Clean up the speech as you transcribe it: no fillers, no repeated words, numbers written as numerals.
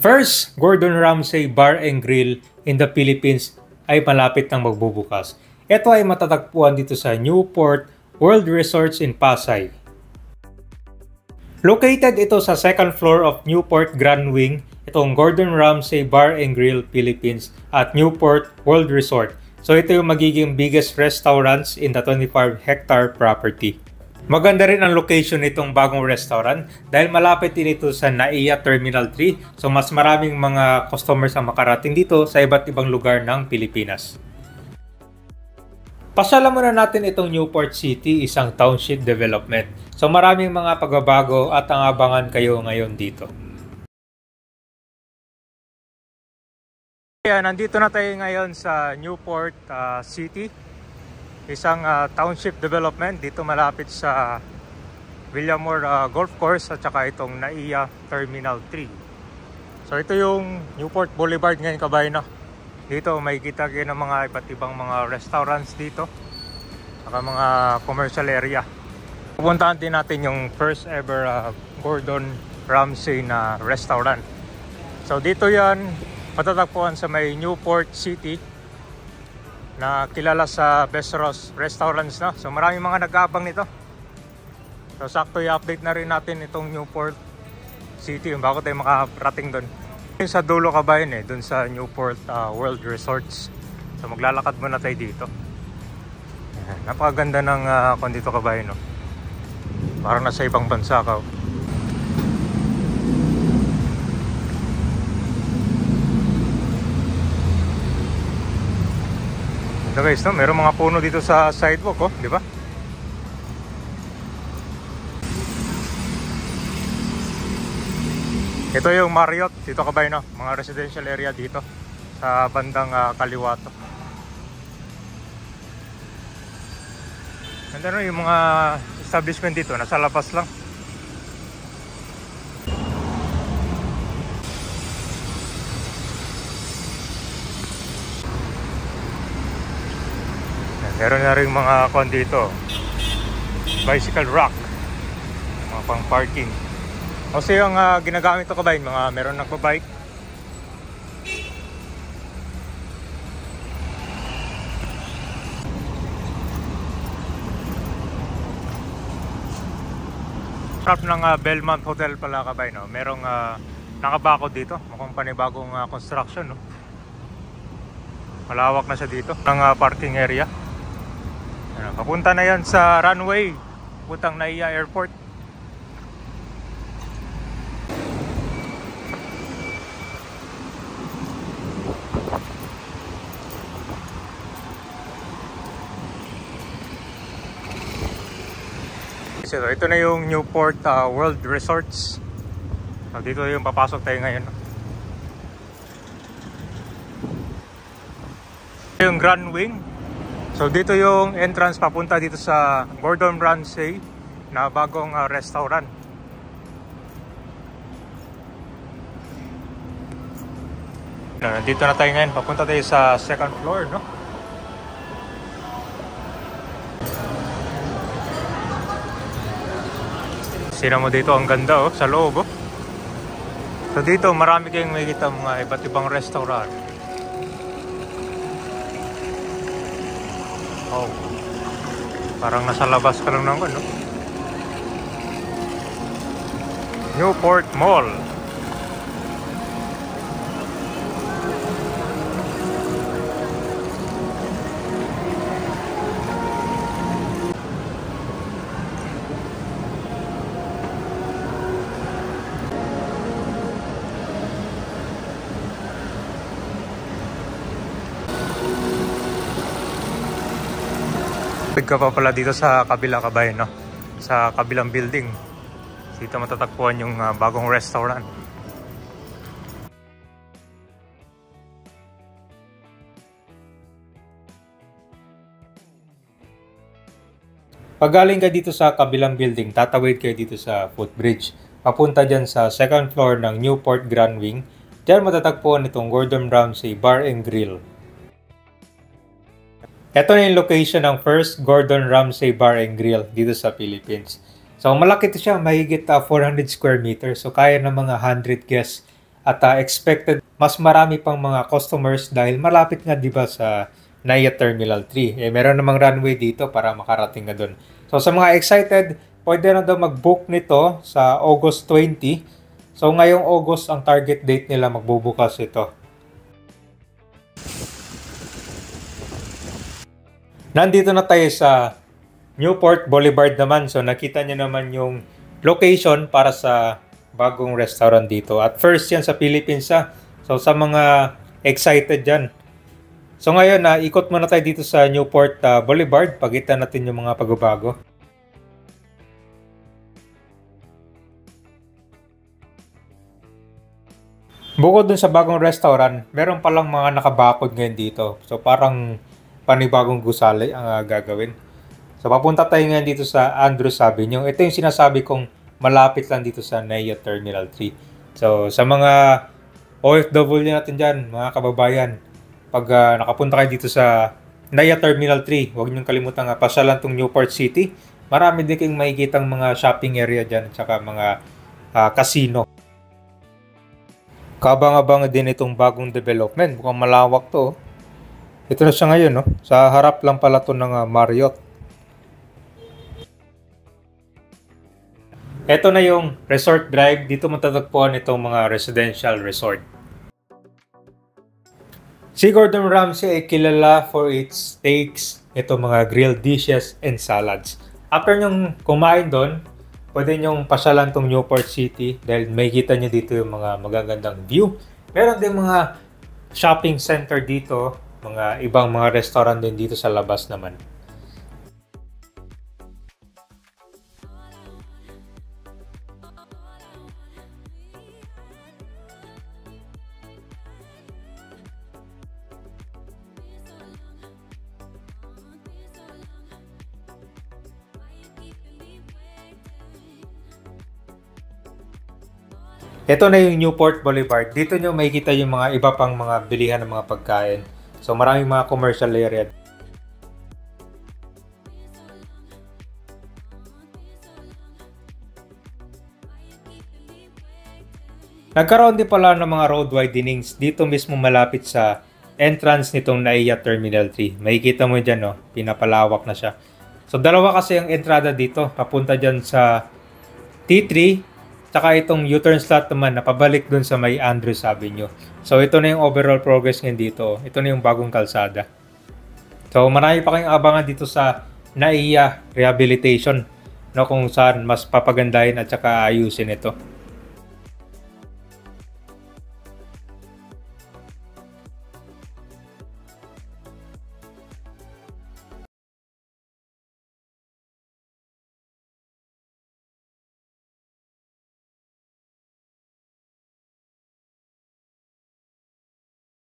First, Gordon Ramsay Bar and Grill in the Philippines ay malapit nang magbubukas. Ito ay matatagpuan dito sa Newport World Resorts in Pasay. Located ito sa second floor of Newport Grand Wing, itong Gordon Ramsay Bar and Grill Philippines at Newport World Resort. So ito yung magiging biggest restaurants in the 25-hectare property. Maganda rin ang location nitong bagong restaurant dahil malapit din ito sa NAIA Terminal 3. So mas maraming mga customers ang makarating dito sa iba't ibang lugar ng Pilipinas. Pasyalan muna natin itong Newport City, isang township development. So maraming mga pagbabago at ang abangan kayo ngayon dito. Kaya nandito na tayo ngayon sa Newport City. Isang township development dito malapit sa Villamor Golf Course at saka itong NAIA Terminal 3. So ito yung Newport Boulevard ngayon, kabayan. Dito may kita kayo ng mga iba't ibang mga restaurants dito saka mga commercial area. Pupuntahan din natin yung first ever Gordon Ramsay na restaurant. So dito yan matatagpuan sa may Newport City na kilala sa Best Restaurants na. So maraming mga nag-aabang nito. So sakto i-update na rin natin itong Newport City bago tayo makarating doon. Sa dulo kabayan doon sa Newport World Resorts. So maglalakad muna tayo dito. Napakaganda ng dito kabayan, no? Parang nasa ibang bansa ka. Ito guys, no? Meron mga puno dito sa sidewalk, di ba? Ito yung Marriott, dito kabayan, no? Mga residential area dito sa bandang kaliwa to. Ganda, no? Yung mga establishment dito, nasa labas lang. Meron na rin mga dito, bicycle rack, mga pang parking. Kasi yung ginagamit ko kabayan, mga meron nagpa-bike. Shop ng Belmont Hotel pala kabayan, no? Merong nakabakod dito, mukhang panibagong construction, no? Malawak na siya dito ng parking area. Papunta na yan sa runway, putang NAIA Airport. So, ito na yung Newport World Resorts. So, dito yung papasok tayo ngayon. Yung Grand Wing. So dito yung entrance papunta dito sa Gordon Ramsay na bagong restaurant. Dito na tayo ngayon, papunta tayo sa second floor, no? Sino mo dito, ang ganda sa loob. So dito marami kayong makikita mga iba't ibang restaurant. Oh, parang nasa labas ka lang naman, no? Newport Mall. Ka pa pala dito sa kabila kabayan, no? Sa kabilang building. Dito matatagpuan yung bagong restaurant. Pag galing ka dito sa kabilang building, tatawid kayo dito sa footbridge. Papunta dyan sa second floor ng Newport Grand Wing. Diyan matatagpuan itong Gordon Ramsay Bar and Grill. Ito na yung location ng first Gordon Ramsay Bar and Grill dito sa Philippines. So malaki ito siya, mahigit 400 square meters. So kaya ng mga 100 guests At expected mas marami pang mga customers dahil malapit nga 'di ba sa NAIA Terminal 3. Meron namang runway dito para makarating nga doon. So sa mga excited, pwede na daw mag-book nito sa August 20. So ngayong August ang target date nila magbubukas ito. Nandito na tayo sa Newport Boulevard naman. So nakita nyo naman yung location para sa bagong restaurant dito. At first yan sa Philippines ha. So sa mga excited dyan. So ngayon ikot muna tayo dito sa Newport Boulevard. Pagkita natin yung mga pagbabago. Bukod dun sa bagong restaurant, meron palang mga nakabakod ngayon dito. So parang panibagong gusali ang gagawin. So papunta tayo ngayon dito sa Andrews Avenue. Ito yung sinasabi kong malapit lang dito sa NAIA Terminal 3. So sa mga OFW natin dyan, mga kababayan, pag nakapunta kayo dito sa NAIA Terminal 3, huwag niyong kalimutan pasyalan tong Newport City. Marami din kayong makikitang mga shopping area dyan at saka mga casino. Kabang-abang din itong bagong development. Mukhang malawak to. Ito na siya ngayon. No? Sa harap lang pala to ng Marriott. Ito na yung Resort Drive. Dito matatagpuan itong mga residential resort. Si Gordon Ramsay ay kilala for its steaks, ito mga grilled dishes and salads. After nyong kumain doon, pwede nyong pasyalan tong Newport City dahil may kita nyo dito yung mga magagandang view. Meron din mga shopping center dito, mga ibang mga restaurant din dito sa labas naman. Ito na yung Newport Boulevard. Dito nyo makikita yung mga iba pang mga bilihan ng mga pagkain. So maraming mga commercial area. Nagkaroon din pala ng mga road widenings dito mismo malapit sa entrance nitong NAIA Terminal 3. Makikita mo dyan, no? Pinapalawak na siya. So dalawa kasi ang entrada dito. Papunta dyan sa T3. Tsaka itong U-turn slot naman na pabalik dun sa may Andrews Avenue. So ito na yung overall progress ngayon dito. Ito na yung bagong kalsada. So marami pa kayong abangan dito sa NAIA Rehabilitation, no, kung saan mas papagandahin at saka ayusin ito.